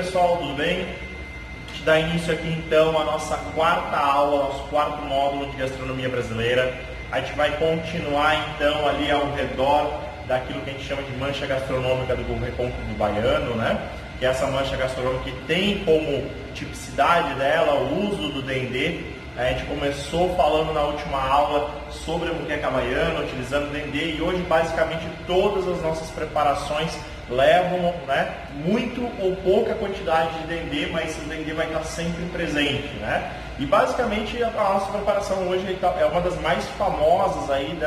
pessoal, tudo bem? A gente dá início aqui então à nossa quarta aula, nosso quarto módulo de gastronomia brasileira. A gente vai continuar então ali ao redor daquilo que a gente chama de mancha gastronômica do Recôncavo Baiano, né? Que é essa mancha gastronômica que tem como tipicidade dela o uso do dendê. A gente começou falando na última aula sobre a moqueca baiana, utilizando o dendê, e hoje basicamente todas as nossas preparações levam, né, muito ou pouca quantidade de dendê, mas o dendê vai estar sempre presente, né? E basicamente a nossa preparação hoje é uma das mais famosas aí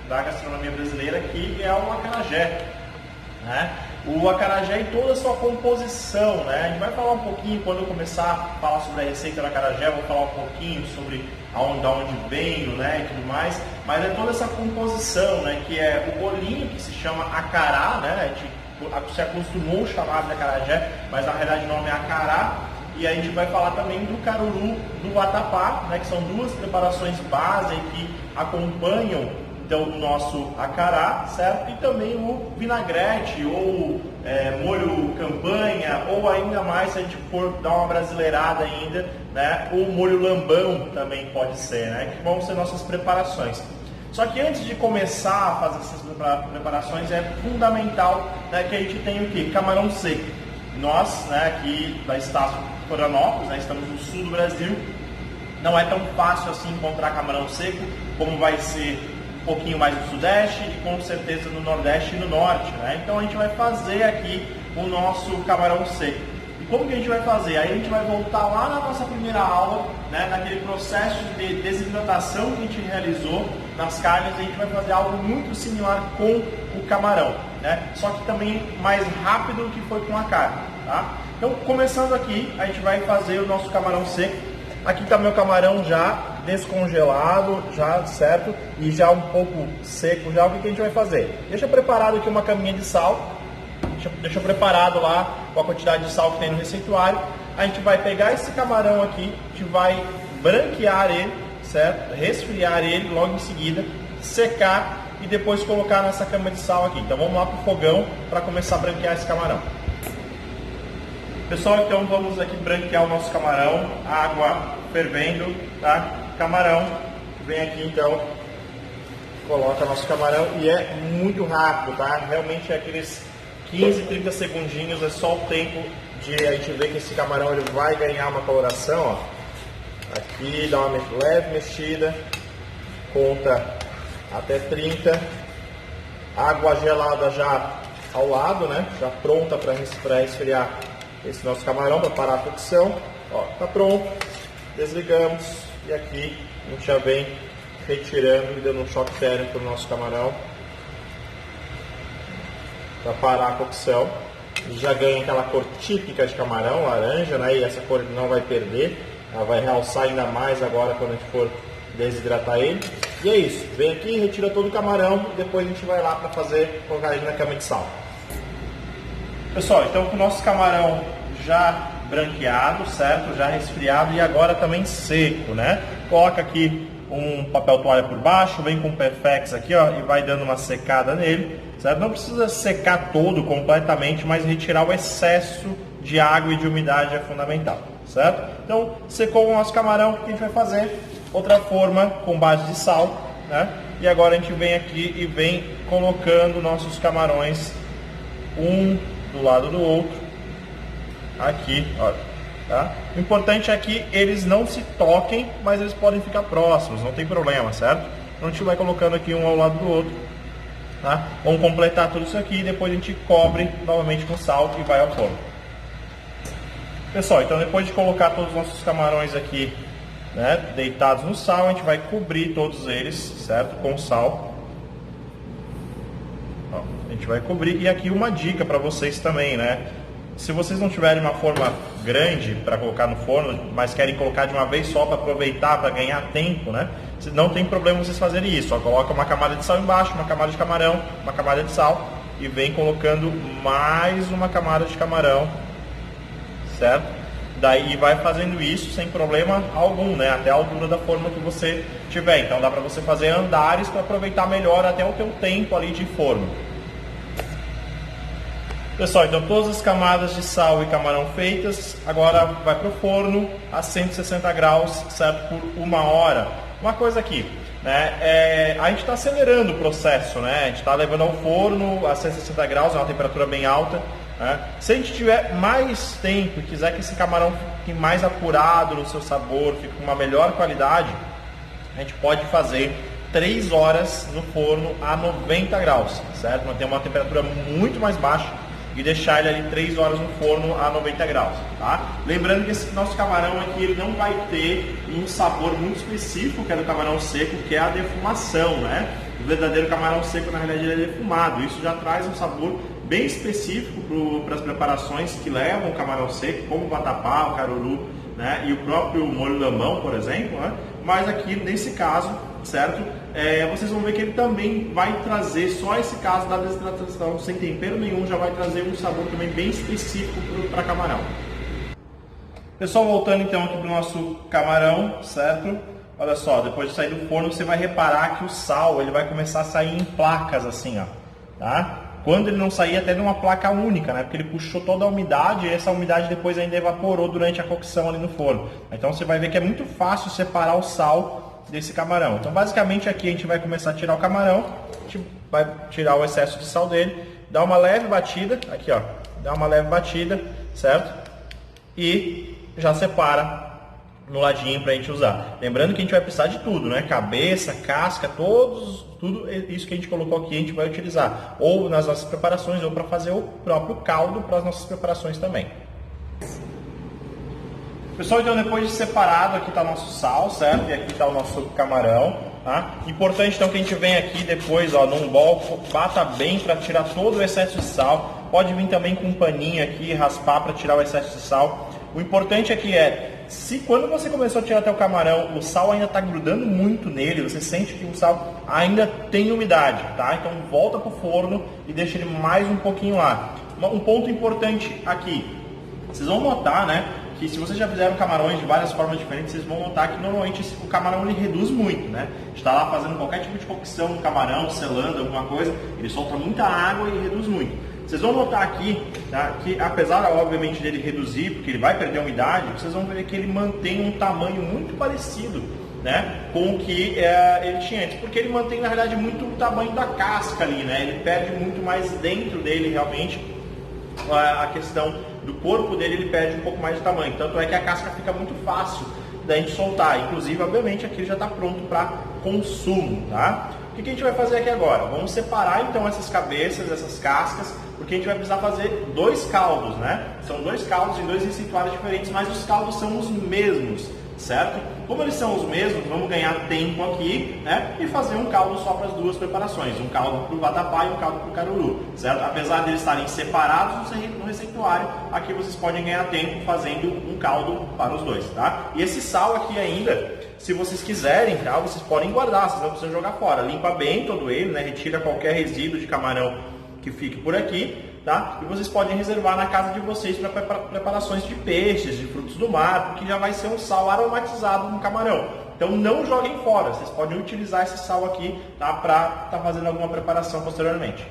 da gastronomia brasileira, que é o acarajé, né? O acarajé e toda a sua composição, né? A gente vai falar um pouquinho, quando eu começar a falar sobre a receita do acarajé, eu vou falar um pouquinho sobre da onde veio, né, e tudo mais, mas é toda essa composição, né, que é o bolinho, que se chama acará, né? A gente se acostumou a chamar de acarajé, mas na realidade o nome é acará. E a gente vai falar também do caruru, do vatapá, né, que são duas preparações base que acompanham então o nosso acará, certo? E também o vinagrete, ou molho campanha, ou ainda mais, se a gente for dar uma brasileirada ainda, né, o molho lambão também pode ser, né? Que vão ser nossas preparações. Só que antes de começar a fazer essas preparações, é fundamental, né, que a gente tenha o quê? Camarão seco. Nós, né, aqui da Estácio Florianópolis, né, estamos no sul do Brasil, não é tão fácil assim encontrar camarão seco, como vai ser um pouquinho mais no Sudeste e com certeza no Nordeste e no Norte, né? Então a gente vai fazer aqui o nosso camarão seco. E como que a gente vai fazer? Aí a gente vai voltar lá na nossa primeira aula, né, naquele processo de desidratação que a gente realizou nas carnes, a gente vai fazer algo muito similar com o camarão, né? Só que também mais rápido do que foi com a carne, tá? Então, começando aqui, a gente vai fazer o nosso camarão seco. Aqui está meu camarão já descongelado, já certo? E já um pouco seco já. O que a gente vai fazer? Deixa preparado aqui uma caminha de sal. Deixa preparado lá com a quantidade de sal que tem no receituário. A gente vai pegar esse camarão aqui, a gente vai branquear ele, certo? Resfriar ele logo em seguida, secar e depois colocar nessa cama de sal aqui. Então vamos lá para o fogão para começar a branquear esse camarão. Pessoal, então vamos aqui branquear o nosso camarão, água fervendo, tá? Camarão, vem aqui então, coloca nosso camarão e é muito rápido, tá? Realmente é aqueles 15, 30 segundinhos, é só o tempo de a gente ver que esse camarão ele vai ganhar uma coloração, ó. Aqui dá uma leve mexida, conta até 30, água gelada já ao lado, né? Já pronta para resfriar esse nosso camarão, para parar a cocção. Ó, tá pronto, desligamos e aqui a gente já vem retirando e dando um choque térmico no nosso camarão para parar a cocção. Já ganha aquela cor típica de camarão, laranja, né? E essa cor não vai perder, ela vai realçar ainda mais agora quando a gente for desidratar ele. E é isso, vem aqui, retira todo o camarão e depois a gente vai lá para colocar ele na cama de sal. Pessoal, então com o nosso camarão já branqueado, certo? Já resfriado e agora também seco, né? Coloca aqui um papel toalha por baixo, vem com o Perfex aqui, ó, e vai dando uma secada nele, certo? Não precisa secar todo completamente, mas retirar o excesso de água e de umidade é fundamental, certo? Então, secou o nosso camarão, o que a gente vai fazer? Outra forma com base de sal, né? E agora a gente vem aqui e vem colocando nossos camarões um do lado do outro, aqui, ó, tá? O importante é que eles não se toquem, mas eles podem ficar próximos, não tem problema, certo? Então a gente vai colocando aqui um ao lado do outro, tá? Vamos completar tudo isso aqui e depois a gente cobre novamente com sal e vai ao forno. Pessoal, então depois de colocar todos os nossos camarões aqui, né, deitados no sal, a gente vai cobrir todos eles, certo? Com sal. A gente vai cobrir. E aqui uma dica para vocês também, né? Se vocês não tiverem uma forma grande para colocar no forno, mas querem colocar de uma vez só para aproveitar, para ganhar tempo, né? Não tem problema vocês fazerem isso. Só coloca uma camada de sal embaixo, uma camada de camarão, uma camada de sal e vem colocando mais uma camada de camarão, certo? Daí vai fazendo isso sem problema algum, né? Até a altura da forma que você tiver. Então dá para você fazer andares para aproveitar melhor até o teu tempo ali de forno. Pessoal, então todas as camadas de sal e camarão feitas, agora vai para o forno a 160 graus, certo? Por 1 hora. Uma coisa aqui, né? A gente está acelerando o processo, né? A gente está levando ao forno a 160 graus, é uma temperatura bem alta. Né? Se a gente tiver mais tempo e quiser que esse camarão fique mais apurado no seu sabor, fique com uma melhor qualidade, a gente pode fazer 3 horas no forno a 90 graus, certo? Manter uma temperatura muito mais baixa e deixar ele ali 3 horas no forno a 90 graus, tá? Lembrando que esse nosso camarão aqui ele não vai ter um sabor muito específico que é do camarão seco, que é a defumação, né? O verdadeiro camarão seco, na realidade, ele é defumado. Isso já traz um sabor bem específico para as preparações que levam o camarão seco, como o vatapá, o caruru, né? E o próprio molho lamão, por exemplo, né? Mas aqui, nesse caso, certo? Vocês vão ver que ele também vai trazer, só esse caso da desidratação sem tempero nenhum, já vai trazer um sabor também bem específico para camarão. Pessoal, voltando então aqui para o nosso camarão, certo? Olha só, depois de sair do forno, você vai reparar que o sal ele vai começar a sair em placas assim, ó, tá? Quando ele não sair até numa placa única, né? Porque ele puxou toda a umidade e essa umidade depois ainda evaporou durante a cocção ali no forno. Então você vai ver que é muito fácil separar o sal desse camarão. Então basicamente aqui a gente vai começar a tirar o camarão, a gente vai tirar o excesso de sal dele, dar uma leve batida, aqui ó, dá uma leve batida, certo? E já separa no ladinho para a gente usar. Lembrando que a gente vai precisar de tudo, né? Cabeça, casca, tudo isso que a gente colocou aqui a gente vai utilizar. Ou nas nossas preparações, ou para fazer o próprio caldo para as nossas preparações também. Pessoal, então depois de separado, aqui está o nosso sal, certo? E aqui está o nosso camarão, tá? Importante então que a gente vem aqui depois, ó, num bol, bata bem para tirar todo o excesso de sal. Pode vir também com um paninho aqui, raspar para tirar o excesso de sal. O importante aqui se quando você começou a tirar até o camarão, o sal ainda está grudando muito nele, você sente que o sal ainda tem umidade, tá? Então volta para o forno e deixa ele mais um pouquinho lá. Um ponto importante aqui, vocês vão notar, né, que se vocês já fizeram camarões de várias formas diferentes, vocês vão notar que normalmente o camarão ele reduz muito, né? Está lá fazendo qualquer tipo de cocção no camarão, selando alguma coisa, ele solta muita água e reduz muito. Vocês vão notar aqui, tá, que apesar, obviamente, dele reduzir, porque ele vai perder a umidade, vocês vão ver que ele mantém um tamanho muito parecido, né, com o que ele tinha antes. Porque ele mantém, na verdade, muito o tamanho da casca ali, né? Ele perde muito mais dentro dele, realmente, a questão do corpo dele, ele perde um pouco mais de tamanho. Tanto é que a casca fica muito fácil da gente soltar. Inclusive, obviamente, aqui ele já está pronto para consumo, tá? O que a gente vai fazer aqui agora? Vamos separar, então, essas cabeças, essas cascas, porque a gente vai precisar fazer 2 caldos, né? São 2 caldos em 2 receituários diferentes, mas os caldos são os mesmos, certo? Como eles são os mesmos, vamos ganhar tempo aqui, né? E fazer um caldo só para as 2 preparações, um caldo para o vatapá e um caldo para o caruru, certo? Apesar de eles estarem separados no receituário, aqui vocês podem ganhar tempo fazendo um caldo para os 2, tá? E esse sal aqui ainda, se vocês quiserem, tá? Vocês podem guardar, vocês não precisam jogar fora. Limpa bem todo ele, né? Retira qualquer resíduo de camarão que fique por aqui, tá? E vocês podem reservar na casa de vocês para preparações de peixes, de frutos do mar, porque já vai ser um sal aromatizado no camarão. Então não joguem fora, vocês podem utilizar esse sal aqui, tá? Para estar fazendo alguma preparação posteriormente.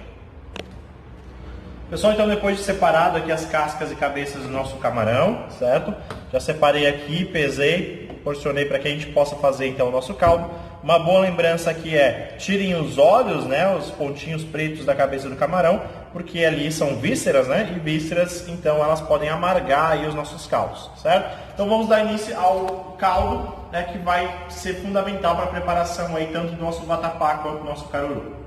Pessoal, então depois de separado aqui as cascas e cabeças do nosso camarão, certo? Já separei aqui, pesei, porcionei para que a gente possa fazer então o nosso caldo. Uma boa lembrança aqui tirem os olhos, né, os pontinhos pretos da cabeça do camarão, porque ali são vísceras, né, e vísceras, então elas podem amargar aí os nossos caldos, certo? Então vamos dar início ao caldo, né, que vai ser fundamental para a preparação aí tanto do nosso vatapá quanto do nosso caruru.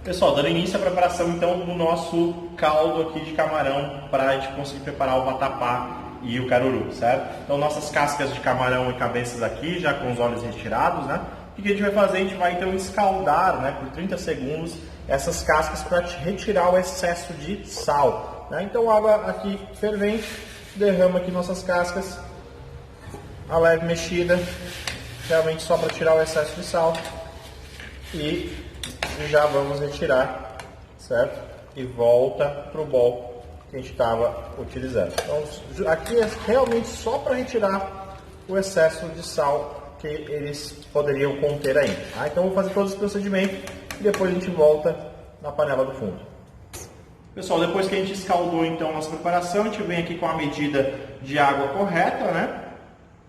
Pessoal, dando início à preparação então do nosso caldo aqui de camarão para a gente conseguir preparar o vatapá e o caruru, certo? Então nossas cascas de camarão e cabeças aqui, já com os olhos retirados, né? O que a gente vai fazer? A gente vai então escaldar, né, por 30 segundos essas cascas para retirar o excesso de sal, né? Então água aqui fervente, derrama aqui nossas cascas, a leve mexida, realmente só para tirar o excesso de sal e já vamos retirar, certo? E volta para o bol que a gente estava utilizando. Então, aqui é realmente só para retirar o excesso de sal que eles poderiam conter ainda. Tá? Então, vou fazer todos os procedimentos e depois a gente volta na panela do fundo. Pessoal, depois que a gente escaldou então a nossa preparação, a gente vem aqui com a medida de água correta, né?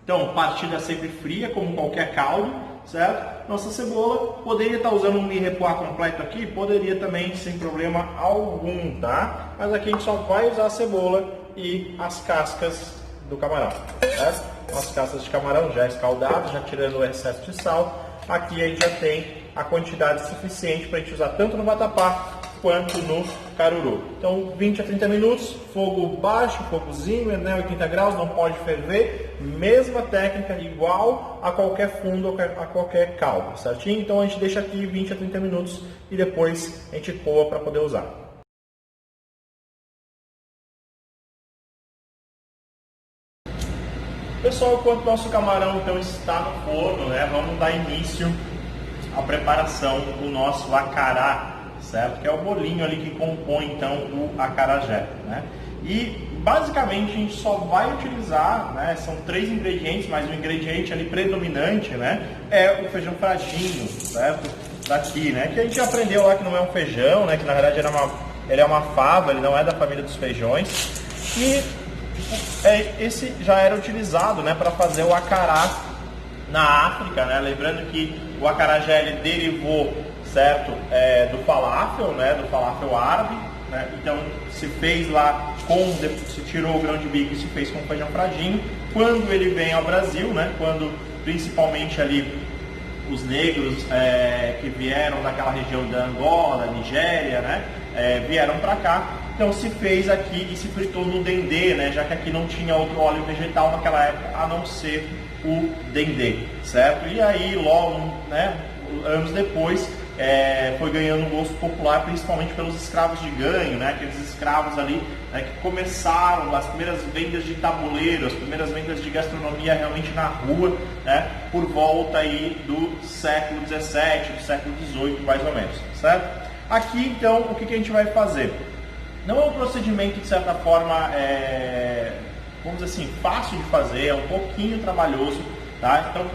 Então, partida sempre fria, como qualquer caldo, certo? Nossa cebola, poderia estar usando um mirepoix completo aqui? Poderia também, sem problema algum, tá? Mas aqui a gente só vai usar a cebola e as cascas do camarão, certo? As cascas de camarão já escaldadas, já tirando o excesso de sal. Aqui a gente já tem a quantidade suficiente para a gente usar tanto no vatapá quanto no caruru. Então 20 a 30 minutos, fogo baixo, fogozinho, né, 80 graus, não pode ferver, mesma técnica, igual a qualquer fundo, a qualquer caldo, certinho? Então a gente deixa aqui 20 a 30 minutos e depois a gente coa para poder usar. Pessoal, enquanto nosso camarão então está no forno, né, vamos dar início à preparação do nosso acará, certo? Que é o bolinho ali que compõe então o acarajé, né? E basicamente a gente só vai utilizar, né, são 3 ingredientes, mas o ingrediente ali predominante, né, é o feijão fradinho, certo? Daqui, né, que a gente aprendeu lá que não é um feijão, né, que na verdade ele é uma fava, ele não é da família dos feijões. E esse já era utilizado, né, para fazer o acará na África, né? Lembrando que o acarajé ele derivou, certo, do falafel, né, do falafel árabe, né? Então se fez lá se tirou o grão de bico e se fez com feijão fradinho. Quando ele vem ao Brasil, né, quando principalmente ali os negros que vieram daquela região da Angola, da Nigéria, né, vieram para cá. Então se fez aqui e se fritou no dendê, né, já que aqui não tinha outro óleo vegetal naquela época a não ser o dendê, certo? E aí logo, né, anos depois, foi ganhando um gosto popular, principalmente pelos escravos de ganho, né, aqueles escravos ali, né, que começaram as primeiras vendas de tabuleiro, as primeiras vendas de gastronomia realmente na rua, né, por volta aí do século XVII, do século XVIII, mais ou menos, certo? Aqui então o que a gente vai fazer? Não é um procedimento de certa forma, vamos dizer assim, fácil de fazer, é um pouquinho trabalhoso, tá? Então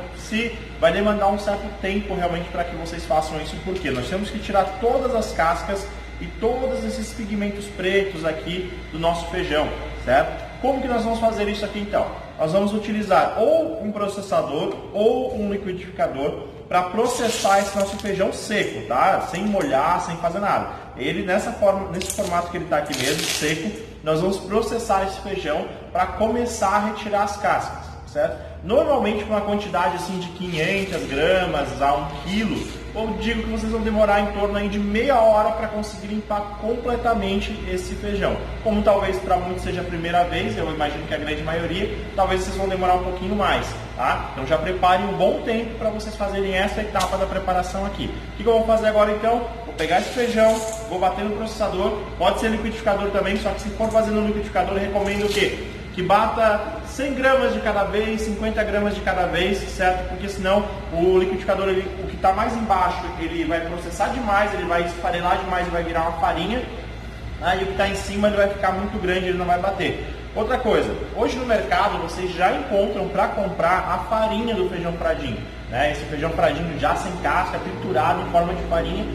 vai demandar um certo tempo realmente para que vocês façam isso, porque nós temos que tirar todas as cascas e todos esses pigmentos pretos aqui do nosso feijão, certo? Como que nós vamos fazer isso aqui então? Nós vamos utilizar ou um processador ou um liquidificador para processar esse nosso feijão seco, tá? Sem molhar, sem fazer nada. Ele nesse formato que ele está aqui mesmo, seco, nós vamos processar esse feijão para começar a retirar as cascas, certo? Normalmente com uma quantidade assim de 500 gramas a 1 quilo, eu digo que vocês vão demorar em torno aí de meia hora para conseguir limpar completamente esse feijão. Como talvez para muitos seja a primeira vez, eu imagino que a grande maioria, talvez vocês vão demorar um pouquinho mais, tá? Então já preparem um bom tempo para vocês fazerem essa etapa da preparação aqui. O que eu vou fazer agora então? Vou pegar esse feijão, vou bater no processador, pode ser liquidificador também, só que se for fazer no liquidificador, eu recomendo o quê? Que bata 100 gramas de cada vez, 50 gramas de cada vez, certo? Porque senão o liquidificador, o que está mais embaixo, ele vai processar demais, ele vai esfarelar demais e vai virar uma farinha. E o que está em cima ele vai ficar muito grande, ele não vai bater. Outra coisa, hoje no mercado vocês já encontram para comprar a farinha do feijão fradinho, né? Esse feijão fradinho já sem casca, triturado em forma de farinha,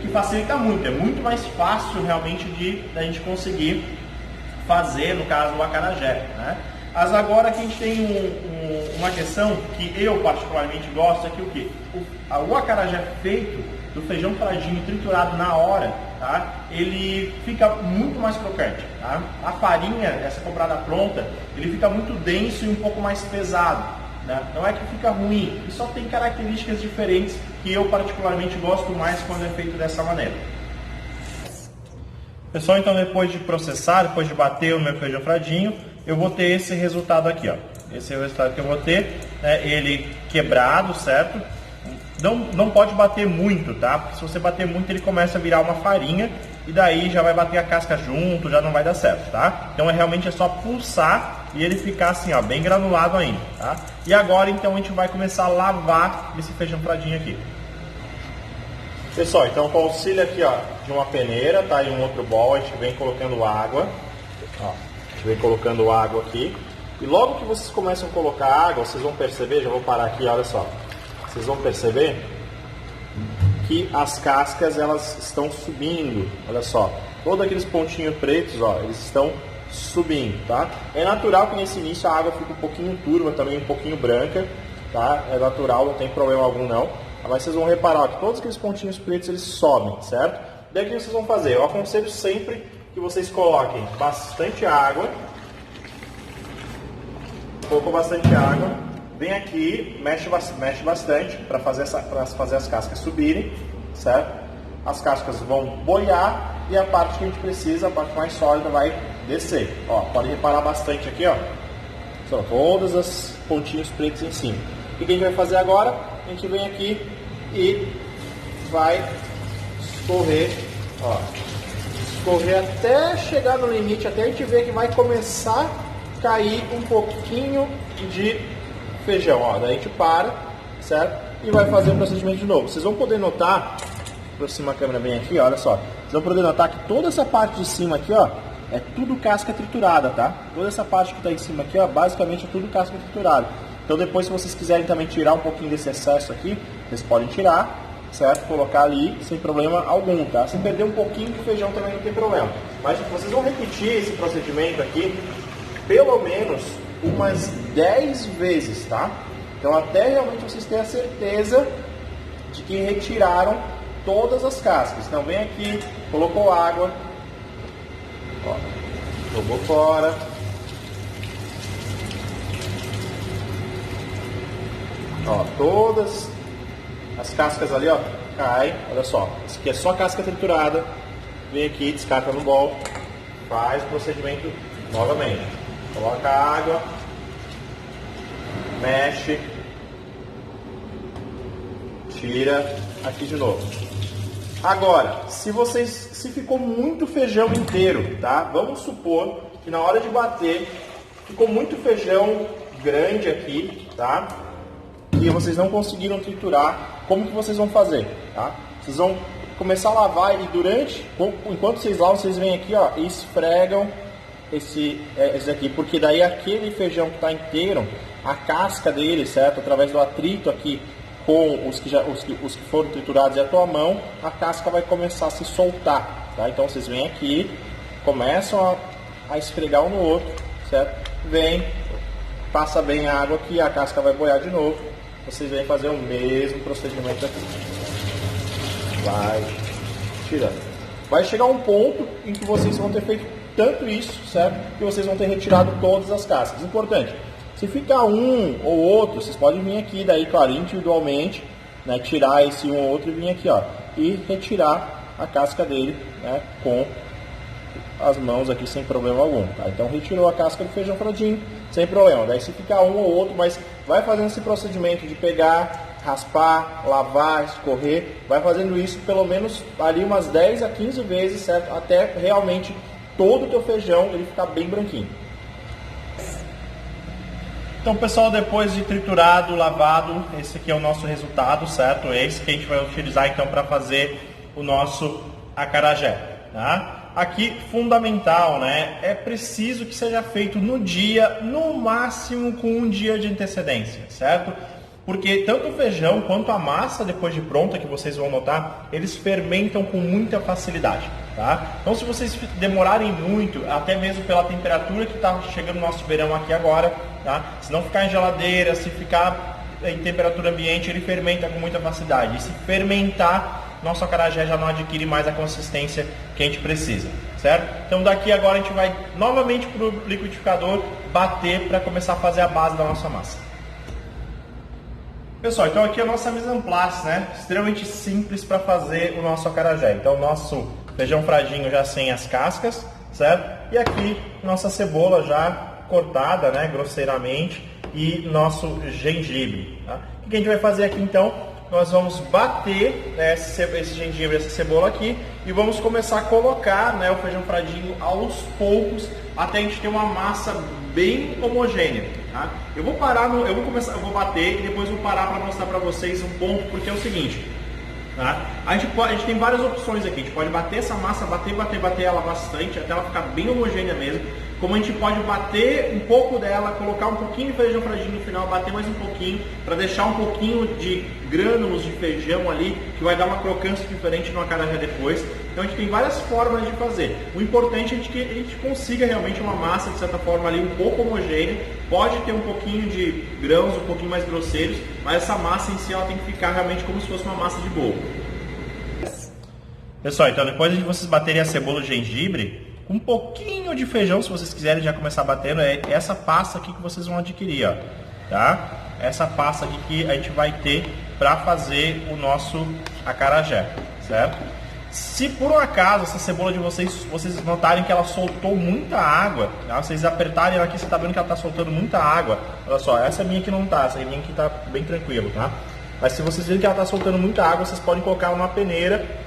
que facilita muito, é muito mais fácil realmente da gente conseguir fazer, no caso, o acarajé, né? Mas agora aqui a gente tem uma questão que eu particularmente gosto, é que o quê? O acarajé feito do feijão fradinho triturado na hora, tá? Ele fica muito mais crocante, tá? A farinha, essa comprada pronta, ele fica muito denso e um pouco mais pesado, né? Não é que fica ruim, ele só tem características diferentes que eu particularmente gosto mais quando é feito dessa maneira. Pessoal, então depois de processar, depois de bater o meu feijão fradinho, eu vou ter esse resultado aqui, ó. Esse é o resultado que eu vou ter, né? Ele quebrado, certo? Não pode bater muito, tá? Porque se você bater muito, ele começa a virar uma farinha e daí já vai bater a casca junto, já não vai dar certo, tá? Então realmente é só pulsar e ele ficar assim, ó, bem granulado ainda, tá? E agora então a gente vai começar a lavar esse feijão fradinho aqui. Pessoal, então com o auxílio aqui, ó, de uma peneira, tá? E um outro bol, a gente vem colocando água, ó, a gente vem colocando água aqui. E logo que vocês começam a colocar água, vocês vão perceber, já vou parar aqui, olha só. Vocês vão perceber que as cascas elas estão subindo, olha só. todos aqueles pontinhos pretos, ó, eles estão subindo, tá? É natural que nesse início a água fique um pouquinho turva, também um pouquinho branca, tá? É natural, não tem problema algum não. Mas vocês vão reparar que todos aqueles pontinhos pretos eles sobem, certo? Daí o que vocês vão fazer? Eu aconselho sempre que vocês coloquem bastante água. Colocou bastante água, vem aqui, mexe bastante para fazer as cascas subirem, certo? As cascas vão boiar e a parte que a gente precisa, a parte mais sólida, vai descer. Ó, pode reparar bastante aqui, ó. São todas as pontinhos pretos em cima. O que a gente vai fazer agora? A gente vem aqui e vai escorrer, ó, escorrer até chegar no limite, até a gente ver que vai começar a cair um pouquinho de feijão, ó. Daí a gente para, certo? E vai fazer o procedimento de novo. Vocês vão poder notar, aproxima a câmera bem aqui, olha só. Vocês vão poder notar que toda essa parte de cima aqui, ó, é tudo casca triturada, tá? Toda essa parte que está em cima aqui, ó, basicamente é tudo casca triturada. Então depois, se vocês quiserem também tirar um pouquinho desse excesso aqui, vocês podem tirar, certo? Colocar ali sem problema algum, tá? Se perder um pouquinho de feijão também não tem problema. Mas vocês vão repetir esse procedimento aqui pelo menos umas 10 vezes, tá? Então até realmente vocês terem a certeza de que retiraram todas as cascas. Então vem aqui, colocou água, ó, jogou fora. Ó, todas as cascas ali, ó, caem. Olha só, isso aqui é só casca triturada. Vem aqui, descarta no bol, faz o procedimento novamente. Coloca a água, mexe, tira aqui de novo. Agora, se ficou muito feijão inteiro, tá? Vamos supor que na hora de bater ficou muito feijão grande aqui, tá? E vocês não conseguiram triturar, como que vocês vão fazer, tá? Vocês vão começar a lavar e enquanto vocês lavam, vocês vêm aqui, ó, e esfregam esse aqui, porque daí aquele feijão que está inteiro, a casca dele, certo? Através do atrito aqui com os que foram triturados e a tua mão, a casca vai começar a se soltar, tá? Então vocês vêm aqui, começam a esfregar um no outro, certo? Vem, passa bem a água aqui, a casca vai boiar de novo. Vocês vêm fazer o mesmo procedimento aqui. Vai tirando. Vai chegar um ponto em que vocês vão ter feito tanto isso, certo? Que vocês vão ter retirado todas as cascas. Importante, se ficar um ou outro, vocês podem vir aqui, daí, claro, individualmente, né, tirar esse um ou outro e vir aqui, ó, e retirar a casca dele, né, com as mãos aqui sem problema algum, tá? Então retirou a casca do feijão fradinho sem problema. Daí se ficar um ou outro, mas vai fazendo esse procedimento de pegar, raspar, lavar, escorrer, vai fazendo isso pelo menos ali umas 10 a 15 vezes, certo? Até realmente todo o teu feijão ele ficar bem branquinho. Então, pessoal, depois de triturado, lavado, esse aqui é o nosso resultado, certo? Esse que a gente vai utilizar então para fazer o nosso acarajé, tá? Aqui, fundamental, né? É preciso que seja feito no dia, no máximo com um dia de antecedência, certo? Porque tanto o feijão quanto a massa, depois de pronta, que vocês vão notar, eles fermentam com muita facilidade, tá? Então, se vocês demorarem muito, até mesmo pela temperatura que está chegando no nosso verão aqui agora, tá? Se não ficar em geladeira, se ficar em temperatura ambiente, ele fermenta com muita facilidade. E se fermentar, nosso acarajé já não adquire mais a consistência que a gente precisa, certo? Então daqui agora a gente vai novamente para o liquidificador bater para começar a fazer a base da nossa massa. Pessoal, então aqui é a nossa mise en place, né? Extremamente simples para fazer o nosso acarajé. Então nosso feijão fradinho já sem as cascas, certo? E aqui nossa cebola já cortada, né, grosseiramente, e nosso gengibre, tá? O que a gente vai fazer aqui então? Nós vamos bater, né, esse gengibre, essa cebola aqui, e vamos começar a colocar, né, o feijão fradinho aos poucos, até a gente ter uma massa bem homogênea, tá? Eu vou bater e depois vou parar para mostrar para vocês um ponto, porque é o seguinte, tá? A gente tem várias opções aqui. A gente pode bater essa massa, bater ela bastante, até ela ficar bem homogênea mesmo. como a gente pode bater um pouco dela, colocar um pouquinho de feijão fradinho no final, bater mais um pouquinho, para deixar um pouquinho de grânulos de feijão ali, que vai dar uma crocância diferente no acarajé depois. Então a gente tem várias formas de fazer. O importante é que a gente consiga realmente uma massa, de certa forma, ali um pouco homogênea. Pode ter um pouquinho de grãos, um pouquinho mais grosseiros, mas essa massa em si ela tem que ficar realmente como se fosse uma massa de bolo. Pessoal, então depois de vocês baterem a cebola e o gengibre, com um pouquinho de feijão, se vocês quiserem já começar batendo, é essa pasta aqui que vocês vão adquirir, ó, tá? Essa pasta aqui que a gente vai ter para fazer o nosso acarajé, certo? Se por um acaso essa cebola de vocês notarem que ela soltou muita água, tá? Vocês apertarem ela aqui, você tá vendo que ela tá soltando muita água. Olha só, essa minha aqui não tá, essa minha aqui tá bem tranquilo, tá? Mas se vocês verem que ela tá soltando muita água, vocês podem colocar numa peneira,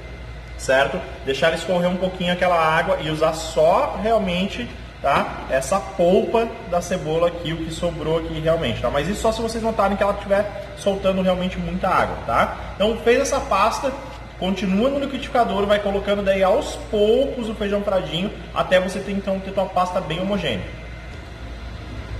certo? Deixar escorrer um pouquinho aquela água e usar só realmente, tá? Essa polpa da cebola aqui, o que sobrou aqui realmente, tá? Mas isso só se vocês notarem que ela estiver soltando realmente muita água, tá? Então fez essa pasta, continua no liquidificador, vai colocando daí aos poucos o feijão fradinho, até você ter então ter uma pasta bem homogênea.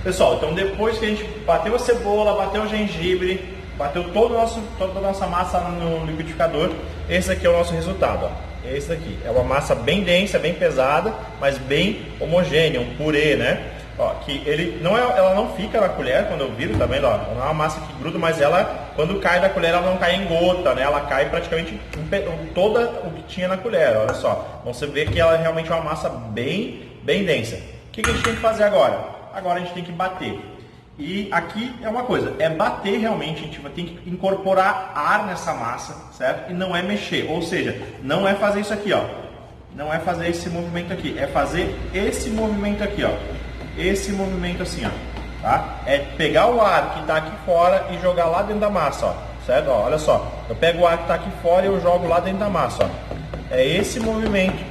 Pessoal, então depois que a gente bateu a cebola, bateu o gengibre, bateu toda a nossa massa no liquidificador, esse aqui é o nosso resultado, ó. Esse daqui é uma massa bem densa, bem pesada, mas bem homogênea, um purê, né? Ó, que ela não fica na colher quando eu viro, tá vendo? Ó, não é uma massa que gruda, mas ela, quando cai da colher, ela não cai em gota, né? Ela cai praticamente toda o que tinha na colher, olha só. Então você vê que ela é realmente uma massa bem densa. O que a gente tem que fazer agora? Agora a gente tem que bater. E aqui é uma coisa, é bater realmente, a gente vai ter que incorporar ar nessa massa, certo? E não é mexer, ou seja, não é fazer isso aqui, ó. Não é fazer esse movimento aqui, é fazer esse movimento aqui, ó. Esse movimento assim, ó, tá? É pegar o ar que está aqui fora e jogar lá dentro da massa, ó, certo? Ó, olha só, eu pego o ar que está aqui fora e eu jogo lá dentro da massa, ó. É esse movimento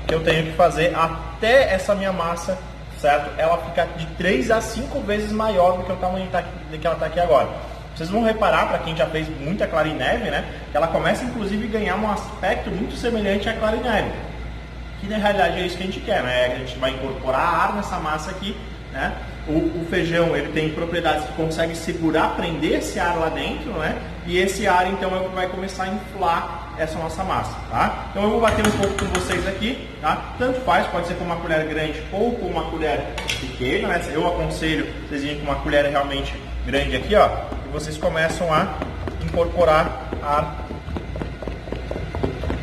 que eu tenho que fazer até essa minha massa, certo? Ela ficar de 3 a 5 vezes maior do que o tamanho que ela está aqui agora. Vocês vão reparar, para quem já fez muita clara em neve, né? Que ela começa inclusive a ganhar um aspecto muito semelhante à clara em neve. Que na realidade é isso que a gente quer, né? A gente vai incorporar ar nessa massa aqui, né? O feijão, ele tem propriedades que consegue segurar, prender esse ar lá dentro, né? E esse ar então é o que vai começar a inflar essa nossa massa, tá? Então eu vou bater um pouco com vocês aqui, tá? Tanto faz, pode ser com uma colher grande ou com uma colher pequena, né? Eu aconselho vocês irem com uma colher realmente grande aqui, ó, e vocês começam a incorporar ar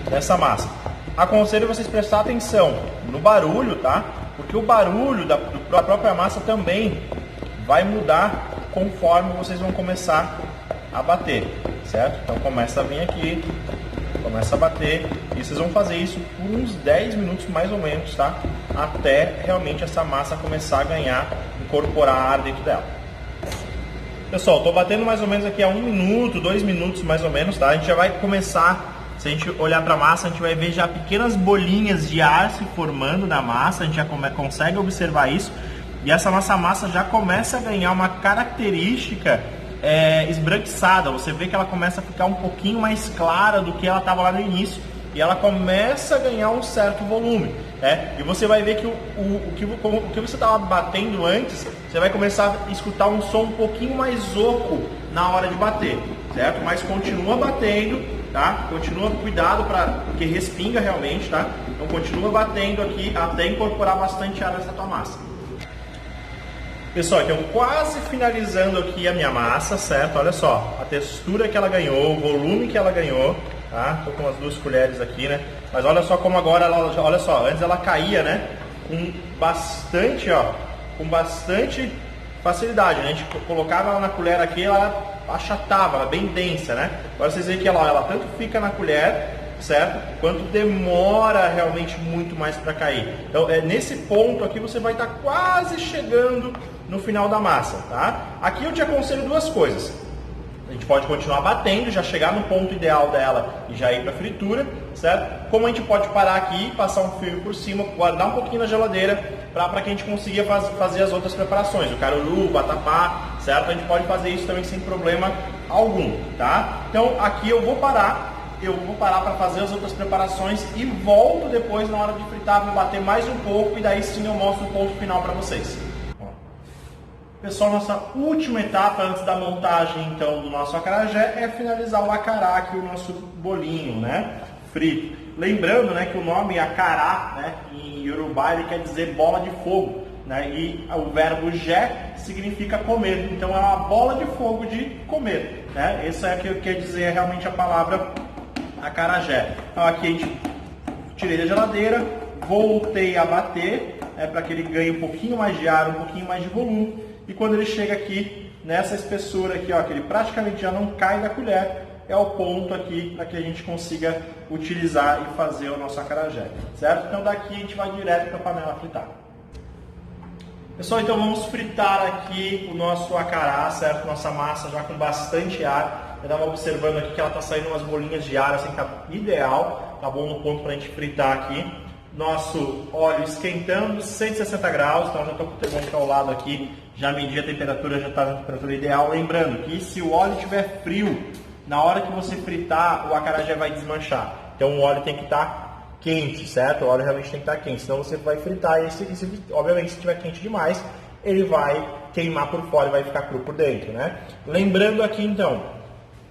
nessa massa. Aconselho vocês prestar atenção no barulho, tá? Porque o barulho da própria massa também vai mudar conforme vocês vão começar a bater, certo? Então começa a vir aqui, começa a bater e vocês vão fazer isso por uns 10 minutos mais ou menos, tá? Até realmente essa massa começar a ganhar, incorporar ar dentro dela. Pessoal, tô batendo mais ou menos aqui a 1 minuto, 2 minutos mais ou menos, tá? A gente já vai começar. Se a gente olhar para a massa, a gente vai ver já pequenas bolinhas de ar se formando na massa, a gente já consegue observar isso. E essa nossa massa já começa a ganhar uma característica esbranquiçada. Você vê que ela começa a ficar um pouquinho mais clara do que ela estava lá no início. E ela começa a ganhar um certo volume, né? E você vai ver que o que você estava batendo antes, você vai começar a escutar um som um pouquinho mais oco na hora de bater, certo? Mas continua batendo. Tá? Continua, cuidado porque respinga realmente, tá? Então continua batendo aqui até incorporar bastante ar nessa tua massa. Pessoal, então quase finalizando aqui a minha massa, certo? Olha só, a textura que ela ganhou, o volume que ela ganhou, tá? Tô com as 2 colheres aqui, né? Mas olha só como agora ela, olha só, antes ela caía, né? Com bastante, ó, com bastante facilidade, né? A gente colocava ela na colher aqui, ela achatava, ela bem densa, né? Agora vocês veem que ela tanto fica na colher, certo? Quanto demora realmente muito mais para cair. Então, nesse ponto aqui você vai estar quase chegando no final da massa, tá? Aqui eu te aconselho 2 coisas. A gente pode continuar batendo, já chegar no ponto ideal dela e já ir para fritura, certo? Como a gente pode parar aqui, passar um fio por cima, guardar um pouquinho na geladeira para que a gente consiga fazer as outras preparações, o caruru, o vatapá, certo? A gente pode fazer isso também sem problema algum, tá? Então aqui eu vou parar eu vou parar para fazer as outras preparações e volto depois na hora de fritar, vou bater mais um pouco e daí sim eu mostro o ponto final para vocês. Pessoal, nossa última etapa antes da montagem então do nosso acarajé é finalizar o acará aqui, o nosso bolinho, né, frito. Lembrando, né, que o nome acará, né, em Yorubá ele quer dizer bola de fogo, né, e o verbo jé significa comer, então é uma bola de fogo de comer, né, isso é o que quer dizer realmente a palavra acarajé. Então aqui a gente tirei da geladeira, voltei a bater, para que ele ganhe um pouquinho mais de ar, um pouquinho mais de volume. E quando ele chega aqui, nessa espessura aqui, ó, que ele praticamente já não cai da colher, é o ponto aqui para que a gente consiga utilizar e fazer o nosso acarajé, certo? Então daqui a gente vai direto para a panela fritar. Pessoal, então vamos fritar aqui o nosso acará, certo? Nossa massa já com bastante ar. Eu estava observando aqui que ela está saindo umas bolinhas de ar, assim, tá ideal, tá bom no ponto para a gente fritar aqui. Nosso óleo esquentando, 160 graus, então já estou com o termômetro ao lado aqui, já medi a temperatura, já está na temperatura ideal. Lembrando que se o óleo estiver frio, na hora que você fritar, o acarajé vai desmanchar. Então o óleo tem que estar quente, certo? O óleo realmente tem que estar quente, senão você vai fritar e obviamente se estiver quente demais, ele vai queimar por fora e vai ficar cru por dentro, né? Lembrando aqui então,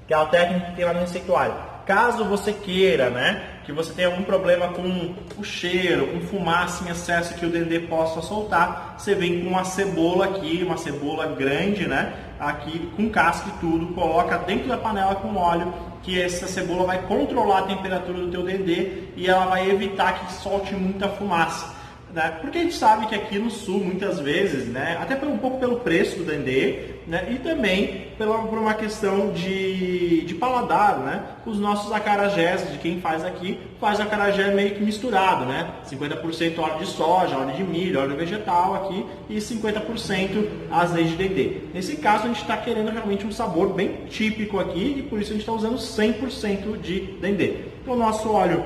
que é a técnica que tem lá no receituário. Caso você queira, né, que você tenha algum problema com o cheiro, com fumaça em excesso que o dendê possa soltar, você vem com uma cebola aqui, uma cebola grande, né, aqui com casca e tudo, coloca dentro da panela com óleo, que essa cebola vai controlar a temperatura do teu dendê e ela vai evitar que solte muita fumaça. Né? Porque a gente sabe que aqui no sul, muitas vezes, né, até um pouco pelo preço do dendê, né, e também por uma questão de paladar, né, os nossos acarajés, de quem faz aqui, faz acarajé meio que misturado, né, 50% óleo de soja, óleo de milho, óleo vegetal aqui e 50% azeite de dendê. Nesse caso, a gente está querendo realmente um sabor bem típico aqui e por isso a gente está usando 100% de dendê. Então, o nosso óleo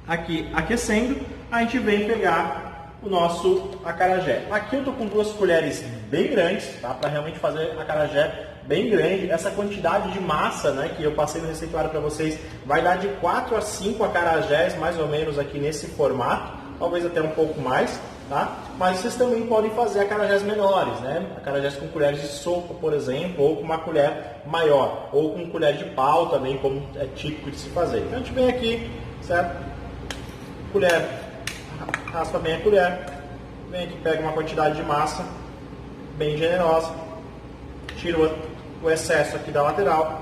aqui aquecendo, a gente vem pegar o nosso acarajé. Aqui eu estou com 2 colheres bem grandes, tá? Para realmente fazer acarajé bem grande. Essa quantidade de massa, né, que eu passei no receituário para vocês vai dar de 4 a 5 acarajés, mais ou menos aqui nesse formato, talvez até um pouco mais, tá? Mas vocês também podem fazer acarajés menores, né? Acarajés com colheres de sopa, por exemplo, ou com uma colher maior, ou com colher de pau também, como é típico de se fazer. Então a gente vem aqui, certo? Colher, raspa bem a colher, vem aqui, pega uma quantidade de massa bem generosa, tira o excesso aqui da lateral,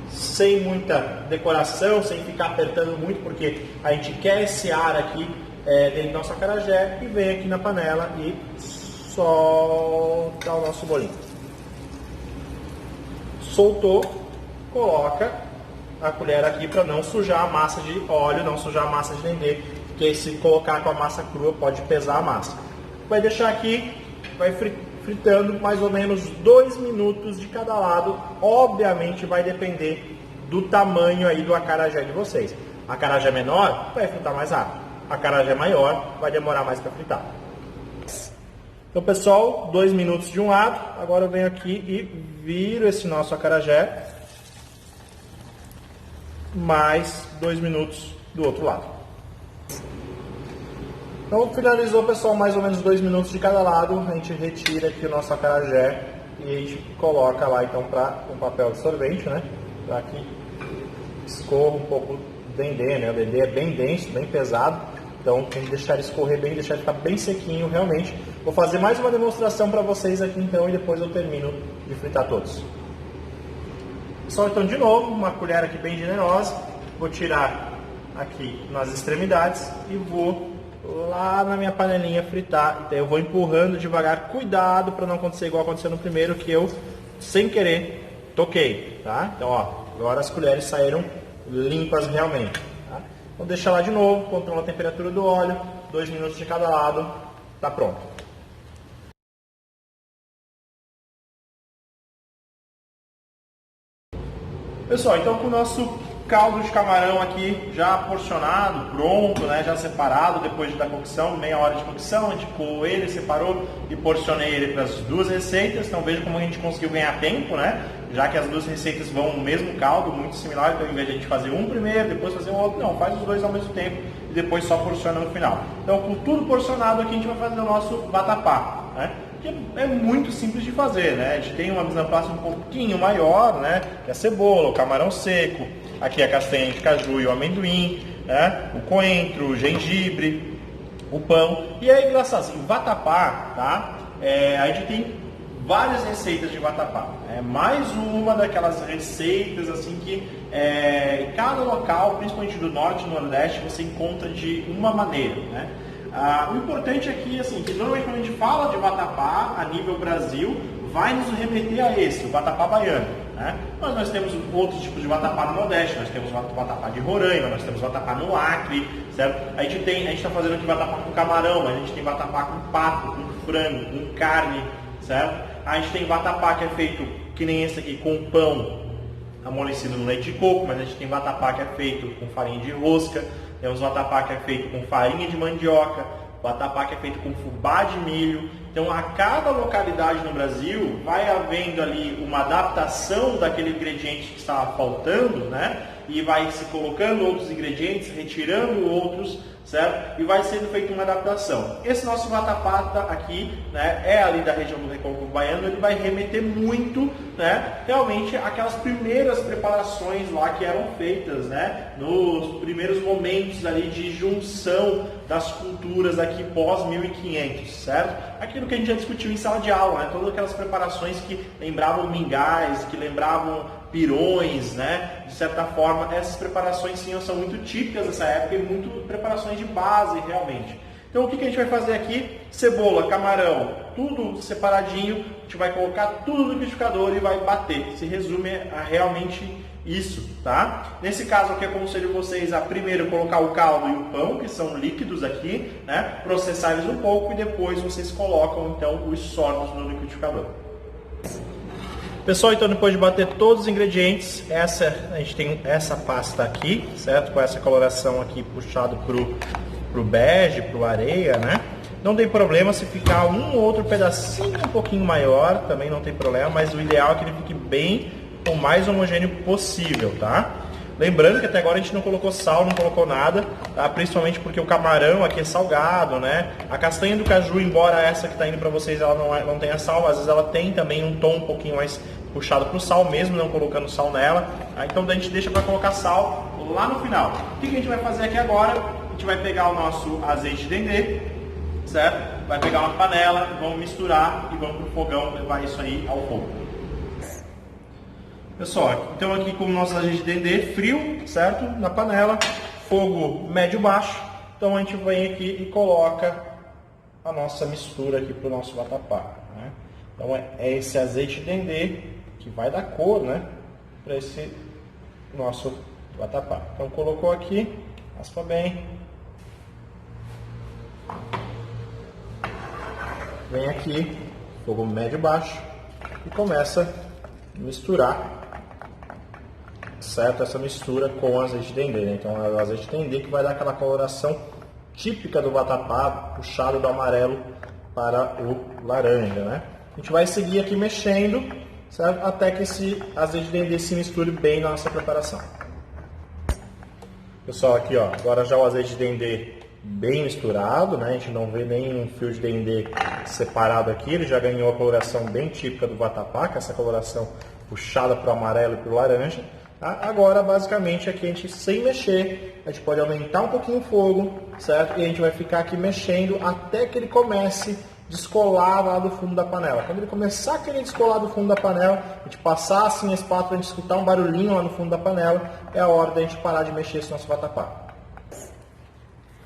sem muita decoração, sem ficar apertando muito, porque a gente quer esse ar aqui dentro do nosso acarajé, e vem aqui na panela e solta o nosso bolinho. Soltou, coloca a colher aqui para não sujar a massa de óleo, não sujar a massa de dendê, porque se colocar com a massa crua pode pesar a massa. Vai deixar aqui, vai fritando mais ou menos 2 minutos de cada lado. Obviamente vai depender do tamanho aí do acarajé de vocês. Acarajé menor vai fritar mais rápido, acarajé maior vai demorar mais para fritar. Então pessoal, 2 minutos de um lado, agora eu venho aqui e viro esse nosso acarajé, mais 2 minutos do outro lado. Então finalizou, pessoal, mais ou menos 2 minutos de cada lado. A gente retira aqui o nosso acarajé e a gente coloca lá então para um papel absorvente, né, para que escorra um pouco o dendê, né? O dendê é bem denso, bem pesado, então tem que deixar ele escorrer bem, deixar ele ficar bem sequinho realmente. Vou fazer mais uma demonstração para vocês aqui então e depois eu termino de fritar todos. Pessoal, então de novo, uma colher aqui bem generosa, vou tirar aqui nas extremidades e vou lá na minha panelinha fritar. Então eu vou empurrando devagar, cuidado para não acontecer igual aconteceu no primeiro, que eu, sem querer, toquei, tá? Então ó, agora as colheres saíram limpas realmente, tá? Vou deixar lá de novo, controla a temperatura do óleo, 2 minutos de cada lado, tá pronto. Pessoal, então com o nosso caldo de camarão aqui já porcionado, pronto, né? Já separado depois da cocção, meia hora de cocção, a gente coou ele, separou e porcionei ele para as duas receitas. Então veja como a gente conseguiu ganhar tempo, né? Já que as duas receitas vão no mesmo caldo, muito similar, então ao invés de a gente fazer um primeiro, depois fazer o outro, não, faz os dois ao mesmo tempo e depois só porciona no final. Então com tudo porcionado aqui a gente vai fazer o nosso vatapá, né? Que é muito simples de fazer, né? A gente tem uma mise en place um pouquinho maior, né? Que é a cebola, o camarão seco, aqui a castanha de caju e o amendoim, né? O coentro, o gengibre, o pão. E aí, engraçado, assim, vatapá, tá? A gente tem várias receitas de vatapá. É mais uma daquelas receitas assim que em cada local, principalmente do norte e do nordeste, você encontra de uma maneira, né? O importante aqui, assim, que normalmente quando a gente fala de vatapá a nível Brasil, vai nos remeter a esse, o vatapá baiano, né? Mas nós temos outros tipos de vatapá no Nordeste, nós temos vatapá de Roraima, nós temos vatapá no Acre, certo? A gente está fazendo aqui vatapá com camarão, mas a gente tem vatapá com pato, com frango, com carne, certo? A gente tem vatapá que é feito, que nem esse aqui, com pão amolecido no leite de coco, mas a gente tem vatapá que é feito com farinha de rosca, temos vatapá que é feito com farinha de mandioca, vatapá que é feito com fubá de milho. Então, a cada localidade no Brasil vai havendo ali uma adaptação daquele ingrediente que estava faltando, né? E vai se colocando outros ingredientes, retirando outros, certo? E vai sendo feita uma adaptação. Esse nosso vatapá aqui, né, é ali da região do Recôncavo Baiano, ele vai remeter muito, né, realmente aquelas primeiras preparações lá que eram feitas, né, nos primeiros momentos ali de junção das culturas aqui pós 1500, certo? Aquilo que a gente já discutiu em sala de aula, né? Todas aquelas preparações que lembravam mingais, que lembravam pirões, né? De certa forma, essas preparações sim são muito típicas dessa época e muito preparações de base realmente. Então o que a gente vai fazer aqui? Cebola, camarão, tudo separadinho, a gente vai colocar tudo no liquidificador e vai bater. Se resume a realmente isso, tá? Nesse caso aqui, aconselho vocês a primeiro colocar o caldo e o pão, que são líquidos aqui, né? Processar eles um pouco e depois vocês colocam então os sólidos no liquidificador. Pessoal, então depois de bater todos os ingredientes, a gente tem essa pasta aqui, certo? Com essa coloração aqui puxado pro bege, pro areia, né? Não tem problema se ficar um ou outro pedacinho um pouquinho maior, também não tem problema, mas o ideal é que ele fique bem o mais homogêneo possível, tá? Lembrando que até agora a gente não colocou sal, não colocou nada, tá? Principalmente porque o camarão aqui é salgado, né? A castanha do caju, embora essa que está indo para vocês ela não tenha sal, às vezes ela tem também um tom um pouquinho mais puxado para o sal, mesmo não colocando sal nela. Tá? Então a gente deixa para colocar sal lá no final. O que a gente vai fazer aqui agora? A gente vai pegar o nosso azeite de dendê, certo? Vai pegar uma panela, vamos misturar e vamos para o fogão levar isso aí ao fogo. Pessoal, então aqui com o nosso azeite de dendê frio, certo? Na panela, fogo médio-baixo. Então a gente vem aqui e coloca a nossa mistura aqui para o nosso vatapá, né? Então é esse azeite de dendê que vai dar cor, né? Para esse nosso vatapá. Então colocou aqui, raspa bem. Vem aqui, fogo médio-baixo e começa a misturar, certo? Essa mistura com o azeite de dendê, né? Então é o azeite de dendê que vai dar aquela coloração típica do vatapá, puxado do amarelo para o laranja, né? A gente vai seguir aqui mexendo, certo? Até que esse azeite de dendê se misture bem na nossa preparação. Pessoal, aqui ó, agora já o azeite de dendê bem misturado, né? A gente não vê nenhum fio de dendê separado aqui, ele já ganhou a coloração bem típica do vatapá, que é essa coloração puxada para o amarelo e para o laranja. Tá? Agora, basicamente, aqui a gente, sem mexer, a gente pode aumentar um pouquinho o fogo, certo? E a gente vai ficar aqui mexendo até que ele comece a descolar lá do fundo da panela. Quando ele começar a querer descolar do fundo da panela, a gente passar assim a espátula, a gente escutar um barulhinho lá no fundo da panela, é a hora da gente parar de mexer esse nosso vatapá.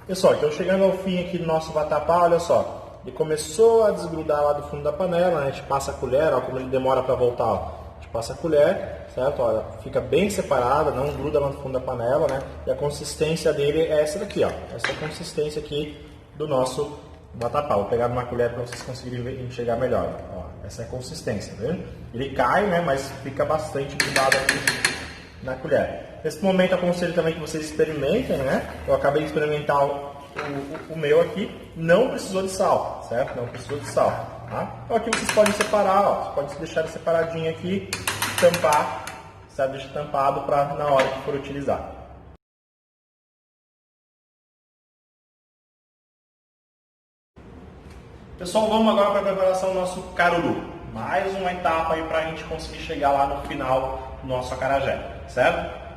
Pessoal, então chegando ao fim aqui do nosso vatapá, olha só, ele começou a desgrudar lá do fundo da panela, né? A gente passa a colher, ó, como ele demora para voltar, ó. A gente passa a colher, certo? Olha, fica bem separada, não gruda lá no fundo da panela, né? E a consistência dele é essa daqui, ó. Essa é a consistência aqui do nosso vatapá. Vou pegar uma colher para vocês conseguirem enxergar melhor. Ó, essa é a consistência, tá vendo? Ele cai, né? Mas fica bastante grudado aqui na colher. Nesse momento aconselho também que vocês experimentem, né? Eu acabei de experimentar o meu aqui, não precisou de sal, certo? Não precisou de sal, tá? Então aqui vocês podem separar, ó, vocês podem deixar ele separadinho aqui, tampar, certo? Deixa tampado para na hora que for utilizar. Pessoal, vamos agora para a preparação do nosso caruru. Mais uma etapa aí para a gente conseguir chegar lá no final do nosso acarajé, certo?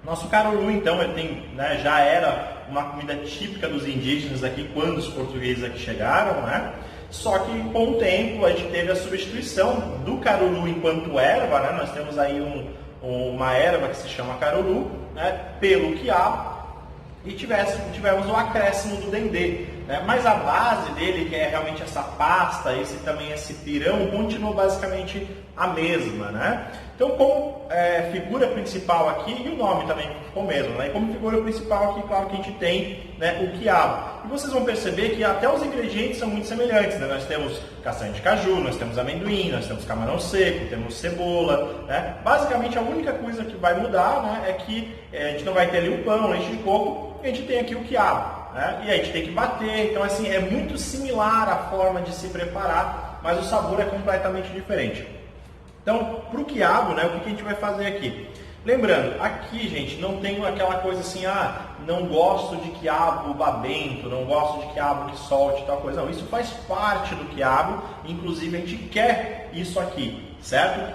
Nosso caruru, então, ele tem, né, já era uma comida típica dos indígenas aqui quando os portugueses aqui chegaram, né? Só que com o tempo a gente teve a substituição do caruru enquanto erva, né? Nós temos aí uma erva que se chama caruru, né, pelo quiabo, e tivemos o acréscimo do dendê, né? Mas a base dele, que é realmente essa pasta, esse pirão, continuou basicamente a mesma, né? Então, como figura principal aqui, e o nome também ficou mesmo, né? E como figura principal aqui, claro que a gente tem, né, o quiabo. E vocês vão perceber que até os ingredientes são muito semelhantes, né? Nós temos castanha de caju, nós temos amendoim, nós temos camarão seco, temos cebola, né? Basicamente, a única coisa que vai mudar, né, é que a gente não vai ter ali o pão, leite de coco, e a gente tem aqui o quiabo, né? E a gente tem que bater. Então, assim, é muito similar a forma de se preparar, mas o sabor é completamente diferente. Então, para o quiabo, né, o que a gente vai fazer aqui? Lembrando, aqui, gente, não tem aquela coisa assim, não gosto de quiabo babento, não gosto de quiabo que solte, tal coisa. Não, isso faz parte do quiabo, inclusive a gente quer isso aqui, certo?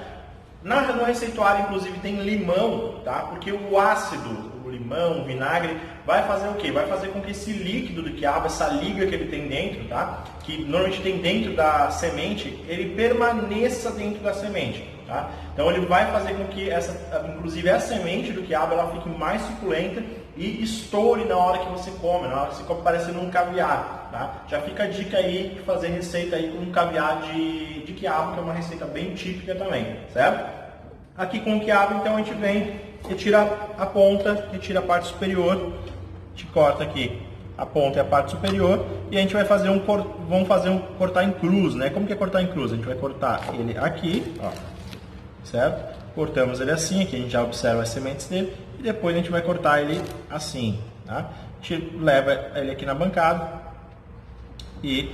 No receituário, inclusive, tem limão, tá? Porque o ácido, o limão, o vinagre, vai fazer o quê? Vai fazer com que esse líquido do quiabo, essa liga que ele tem dentro, tá? Que normalmente tem dentro da semente, ele permaneça dentro da semente, tá? Então ele vai fazer com que inclusive a semente do quiabo, ela fique mais suculenta e estoure na hora que você come, na hora que você come parecendo um caviar, tá? Já fica a dica aí de fazer receita aí com um caviar de quiabo, que é uma receita bem típica também, certo? Aqui com o quiabo, então a gente vem, retira a ponta, retira a parte superior, a gente corta aqui a ponta e a parte superior e a gente vai fazer cortar em cruz, né? Como que é cortar em cruz? A gente vai cortar ele aqui, ó, certo? Cortamos ele assim, aqui a gente já observa as sementes dele e depois a gente vai cortar ele assim, tá? A gente leva ele aqui na bancada e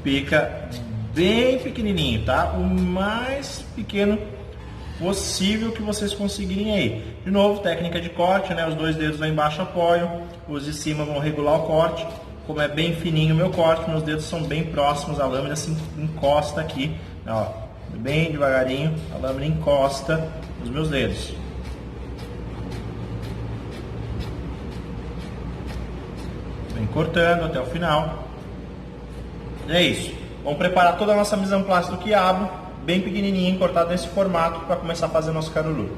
pica bem pequenininho, tá? O mais pequeno possível que vocês conseguirem aí. De novo, técnica de corte, né? Os dois dedos lá embaixo apoiam, os de cima vão regular o corte. Como é bem fininho o meu corte, meus dedos são bem próximos, a lâmina se encosta aqui, ó, bem devagarinho, a lâmina encosta nos meus dedos. Vem cortando até o final. É isso. Vamos preparar toda a nossa mise en place do quiabo, bem pequenininho, cortado nesse formato, para começar a fazer nosso caruru.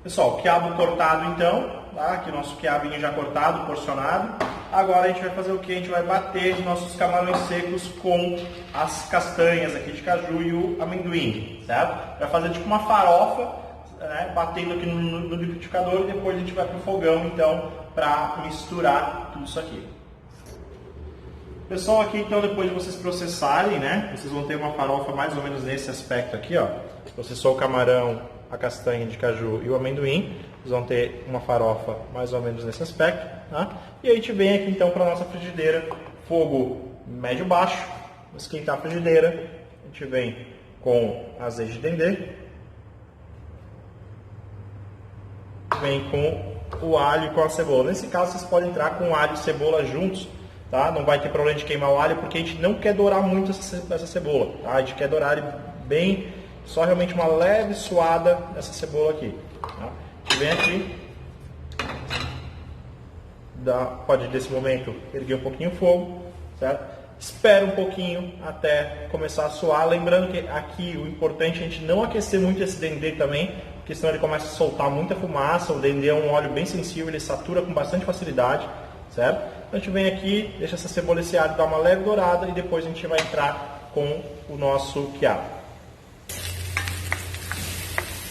Pessoal, quiabo cortado então, tá? Aqui o nosso quiabinho já cortado, porcionado. Agora a gente vai fazer o que? A gente vai bater os nossos camarões secos com as castanhas aqui de caju e o amendoim, certo? Vai fazer tipo uma farofa, né? Batendo aqui no liquidificador e depois a gente vai para o fogão, então, para misturar tudo isso aqui. Pessoal, aqui então, depois de vocês processarem, né, vocês vão ter uma farofa mais ou menos nesse aspecto aqui, ó. Processou o camarão, a castanha de caju e o amendoim, vocês vão ter uma farofa mais ou menos nesse aspecto, tá? E aí a gente vem aqui então para a nossa frigideira, fogo médio-baixo, esquentar a frigideira, a gente vem com azeite de dendê, vem com o alho e com a cebola. Nesse caso vocês podem entrar com alho e cebola juntos, tá? Não vai ter problema de queimar o alho, porque a gente não quer dourar muito essa cebola, tá? A gente quer dourar ele bem, só realmente uma leve suada dessa cebola aqui, tá? A gente vem aqui, pode nesse momento erguer um pouquinho o fogo, certo? Espera um pouquinho até começar a suar, lembrando que aqui o importante é a gente não aquecer muito esse dendê também, porque senão ele começa a soltar muita fumaça. O dendê é um óleo bem sensível, ele satura com bastante facilidade, certo? Então a gente vem aqui, deixa essa cebola esse alho dar uma leve dourada e depois a gente vai entrar com o nosso quiabo.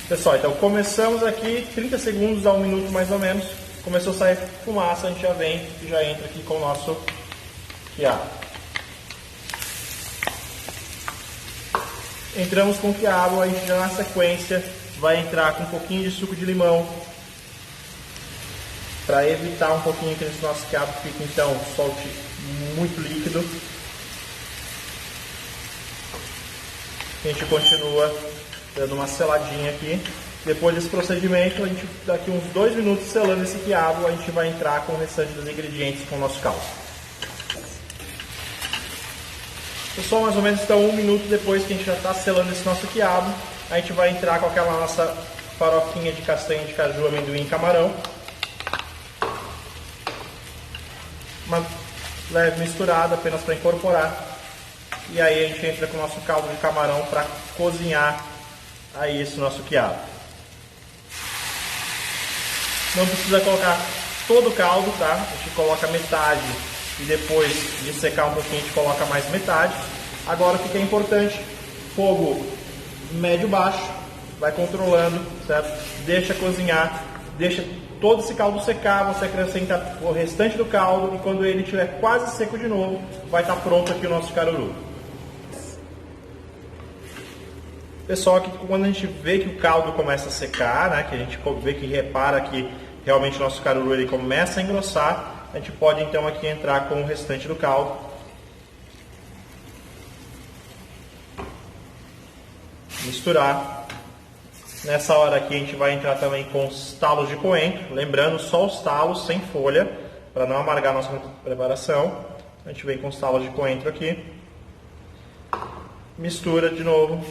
Pessoal, então começamos aqui, 30 segundos a 1 minuto mais ou menos, começou a sair fumaça, a gente já vem e já entra aqui com o nosso quiabo. Entramos com o quiabo, a gente já na sequência vai entrar com um pouquinho de suco de limão para evitar um pouquinho que esse nosso quiabo fique então solte muito líquido. A gente continua dando uma seladinha aqui. Depois desse procedimento, a gente daqui uns 2 minutos selando esse quiabo, a gente vai entrar com o restante dos ingredientes com o nosso caldo. Pessoal, mais ou menos então 1 minuto depois que a gente já está selando esse nosso quiabo, a gente vai entrar com aquela nossa farofinha de castanha de caju, amendoim e camarão. Uma leve misturada apenas para incorporar. E aí a gente entra com o nosso caldo de camarão para cozinhar aí esse nosso quiabo. Não precisa colocar todo o caldo, tá? A gente coloca metade e depois de secar um pouquinho a gente coloca mais metade. Agora o que é importante, fogo médio-baixo, vai controlando, certo? Deixa cozinhar, deixa todo esse caldo secar, você acrescenta o restante do caldo e quando ele estiver quase seco de novo, vai estar pronto aqui o nosso caruru. Pessoal, que quando a gente vê que o caldo começa a secar, né, que a gente vê que repara que realmente o nosso caruru ele começa a engrossar, a gente pode então aqui entrar com o restante do caldo. Misturar. Nessa hora aqui a gente vai entrar também com os talos de coentro, lembrando só os talos sem folha, para não amargar a nossa preparação. A gente vem com os talos de coentro aqui. Mistura de novo.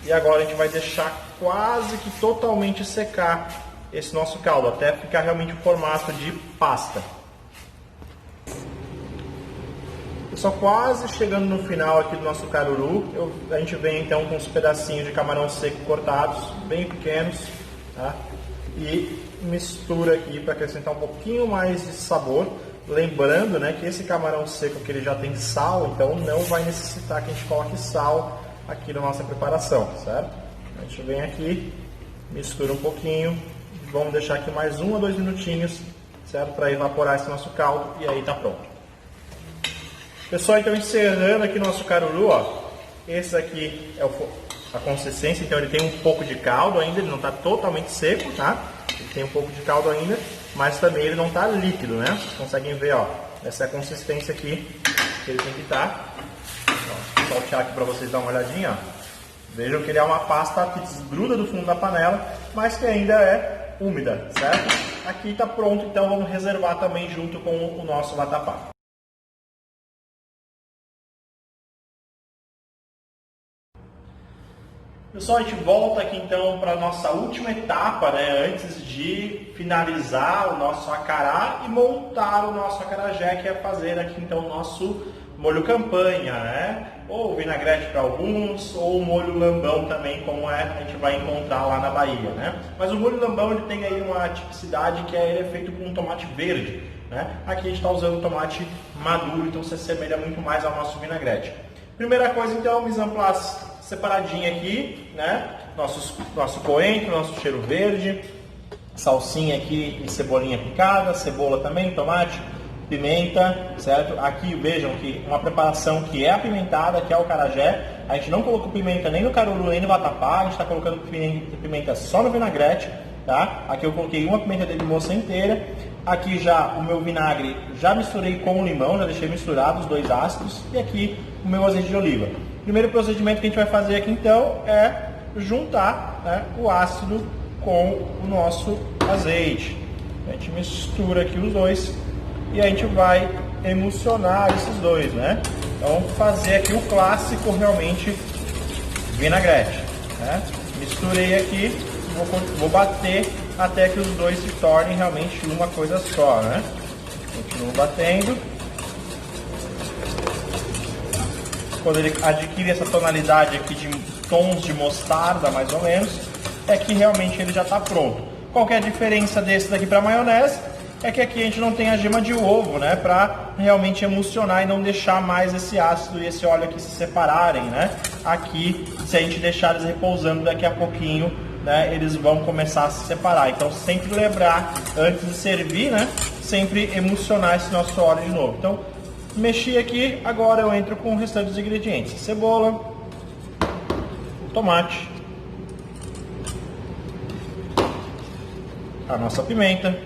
E agora a gente vai deixar quase que totalmente secar esse nosso caldo, até ficar realmente o formato de pasta. Pessoal, quase chegando no final aqui do nosso caruru, a gente vem então com uns pedacinhos de camarão seco cortados, bem pequenos, tá? E mistura aqui para acrescentar um pouquinho mais de sabor. Lembrando, né, que esse camarão seco que ele já tem sal, então não vai necessitar que a gente coloque sal aqui na nossa preparação, certo? A gente vem aqui, mistura um pouquinho, vamos deixar aqui mais 1 a 2 minutinhos, certo? Para evaporar esse nosso caldo e aí tá pronto. Pessoal, então encerrando aqui nosso caruru, ó, esse aqui é a consistência, então ele tem um pouco de caldo ainda, ele não está totalmente seco, tá? Ele tem um pouco de caldo ainda, mas também ele não está líquido, né? Vocês conseguem ver, ó, essa é a consistência aqui que ele tem que estar. Vou saltear aqui para vocês darem uma olhadinha, ó. Vejam que ele é uma pasta que desgruda do fundo da panela, mas que ainda é úmida, certo? Aqui está pronto, então vamos reservar também junto com o nosso vatapá. Pessoal, a gente volta aqui então para a nossa última etapa, né, antes de finalizar o nosso acará e montar o nosso acarajé, que é fazer aqui então o nosso molho campanha, né? Ou vinagrete para alguns, ou o molho lambão também, como a gente vai encontrar lá na Bahia, né? Mas o molho lambão ele tem aí uma tipicidade que ele é feito com tomate verde, né? Aqui a gente está usando tomate maduro, então se assemelha muito mais ao nosso vinagrete. Primeira coisa então, mise en place separadinha aqui, né? Nosso coentro, nosso cheiro verde, salsinha aqui e cebolinha picada, cebola também, tomate, pimenta, certo? Aqui vejam que uma preparação que é apimentada, que é o acarajé. A gente não colocou pimenta nem no caruru nem no vatapá, a gente está colocando pimenta só no vinagrete, tá? Aqui eu coloquei uma pimenta de moça inteira. Aqui já o meu vinagre já misturei com o limão, já deixei misturado os dois ácidos. E aqui o meu azeite de oliva. O primeiro procedimento que a gente vai fazer aqui então é juntar, né, o ácido com o nosso azeite. A gente mistura aqui os dois e a gente vai emulsionar esses dois, né? Então fazer aqui o clássico realmente vinagrete, né? Misturei aqui, vou bater até que os dois se tornem realmente uma coisa só, né? Continuo batendo. Quando ele adquire essa tonalidade aqui de tons de mostarda, mais ou menos, é que realmente ele já está pronto. Qual que é a diferença desse daqui para maionese? É que aqui a gente não tem a gema de ovo, né, para realmente emulsionar e não deixar mais esse ácido e esse óleo aqui se separarem, né? Aqui, se a gente deixar eles repousando daqui a pouquinho, né, eles vão começar a se separar. Então, sempre lembrar, antes de servir, né, sempre emulsionar esse nosso óleo de novo. Então, Mexi aqui, agora eu entro com o restante dos ingredientes. Cebola, tomate, a nossa pimenta,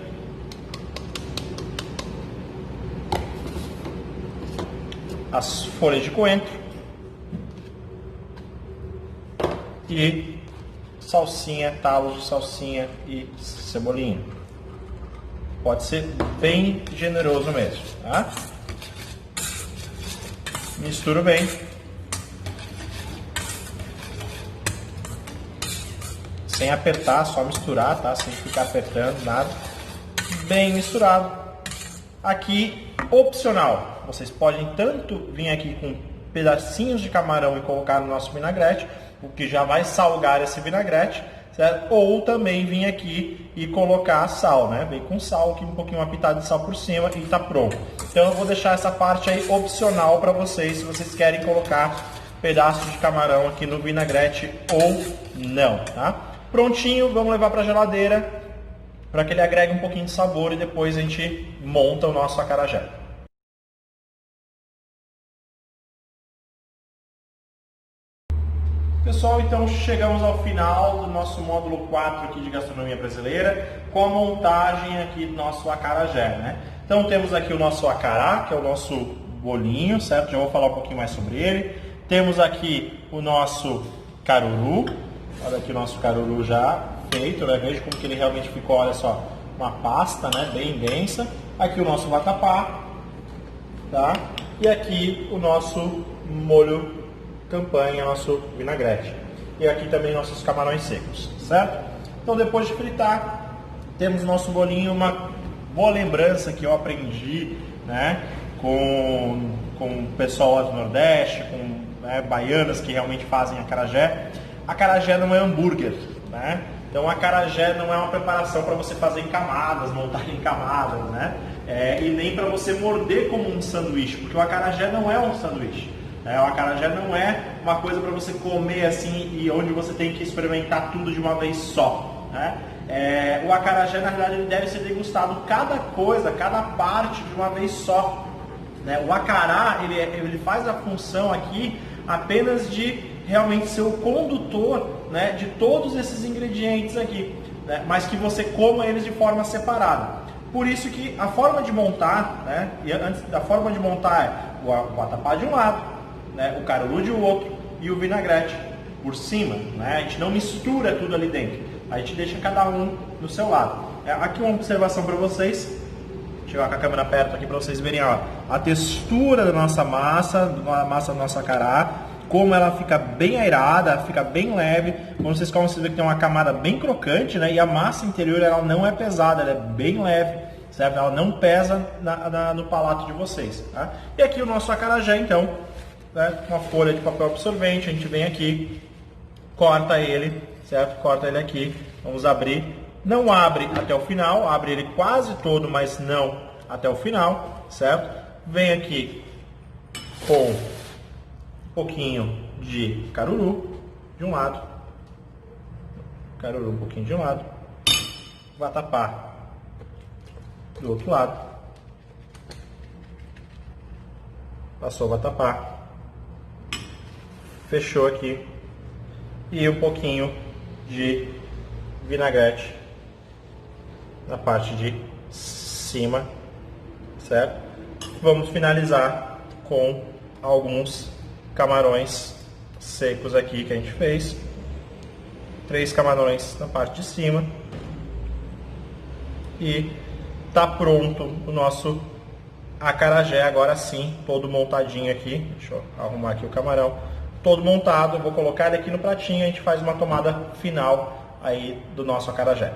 as folhas de coentro e salsinha, talos de salsinha e cebolinha. Pode ser bem generoso mesmo, tá? Misturo bem. Sem apertar, só misturar, tá? Sem ficar apertando, nada. Bem misturado. Aqui, opcional. Vocês podem tanto vir aqui com pedacinhos de camarão e colocar no nosso vinagrete, o que já vai salgar esse vinagrete, certo? Ou também vir aqui e colocar sal, né? Vem com sal aqui, um pouquinho, uma pitada de sal por cima e tá pronto. Então eu vou deixar essa parte aí opcional para vocês, se vocês querem colocar pedaços de camarão aqui no vinagrete ou não, tá? Prontinho, vamos levar para a geladeira para que ele agregue um pouquinho de sabor e depois a gente monta o nosso acarajé. Pessoal, então chegamos ao final do nosso módulo 4 aqui de gastronomia brasileira, com a montagem aqui do nosso acarajé, né? Então temos aqui o nosso acará, que é o nosso bolinho, certo? Já vou falar um pouquinho mais sobre ele. Temos aqui o nosso caruru, olha aqui o nosso caruru já feito, né? Veja como que ele realmente ficou, olha só, uma pasta, né? Bem densa. Aqui o nosso vatapá, tá? E aqui o nosso molho campanha, nosso vinagrete. E aqui também nossos camarões secos, certo? Então depois de fritar, temos nosso bolinho, uma boa lembrança que eu aprendi, né, com o pessoal lá do Nordeste, com baianas que realmente fazem acarajé. Acarajé não é hambúrguer, né? Então acarajé não é uma preparação para você fazer em camadas, montar em camadas, né? E nem para você morder como um sanduíche, porque o acarajé não é um sanduíche. O acarajé não é uma coisa para você comer assim e onde você tem que experimentar tudo de uma vez só, né? O acarajé, na verdade, ele deve ser degustado cada coisa, cada parte de uma vez só, né? O acará, ele faz a função aqui apenas de realmente ser o condutor, né, de todos esses ingredientes aqui, né? Mas que você coma eles de forma separada. Por isso que a forma de montar, né, e antes da forma de montar é o vatapá de um lado, né, o caruru de outro e o vinagrete por cima, né? A gente não mistura tudo ali dentro, a gente deixa cada um no seu lado. Aqui uma observação para vocês, vou chegar com a câmera perto aqui para vocês verem, ó, a textura da nossa massa do nosso acará, como ela fica bem airada, fica bem leve. Quando vocês comem, vocês vê que tem uma camada bem crocante, né? E a massa interior ela não é pesada, ela é bem leve, certo? Ela não pesa no palato de vocês, tá? E aqui o nosso acarajé, então, né, uma folha de papel absorvente, a gente vem aqui, corta ele, certo? Corta ele aqui, vamos abrir, não abre até o final, abre ele quase todo, mas não até o final, certo? Vem aqui com um pouquinho de caruru de um lado, caruru um pouquinho de um lado, vatapá do outro lado, passou o vatapá, fechou aqui, e um pouquinho de vinagrete na parte de cima, certo? Vamos finalizar com alguns camarões secos aqui que a gente fez, 3 camarões na parte de cima, e tá pronto o nosso acarajé, agora sim, todo montadinho aqui. Deixa eu arrumar aqui o camarão. Todo montado, eu vou colocar ele aqui no pratinho e a gente faz uma tomada final aí do nosso acarajé.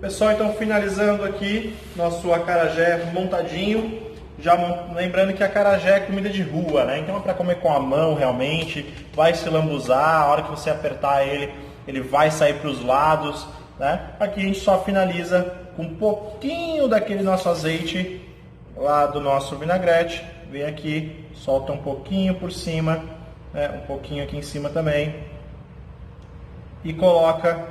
Pessoal, então finalizando aqui nosso acarajé montadinho, já lembrando que acarajé é comida de rua, né? Então é para comer com a mão realmente, vai se lambuzar, a hora que você apertar ele, ele vai sair para os lados, né? Aqui a gente só finaliza com um pouquinho daquele nosso azeite lá do nosso vinagrete, vem aqui, solta um pouquinho por cima, né? Um pouquinho aqui em cima também, e coloca,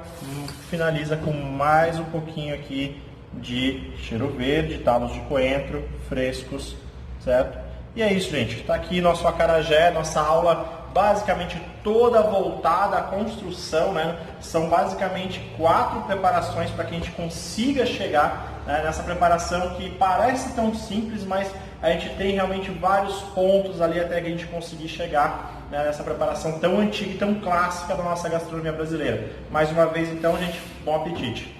finaliza com mais um pouquinho aqui de cheiro verde, talos de coentro, frescos, certo? E é isso, gente. Está aqui nosso acarajé, nossa aula basicamente toda voltada à construção, né? São basicamente 4 preparações para que a gente consiga chegar, né, nessa preparação que parece tão simples, mas a gente tem realmente vários pontos ali até que a gente conseguir chegar, né, nessa preparação tão antiga e tão clássica da nossa gastronomia brasileira. Mais uma vez, então, gente, bom apetite!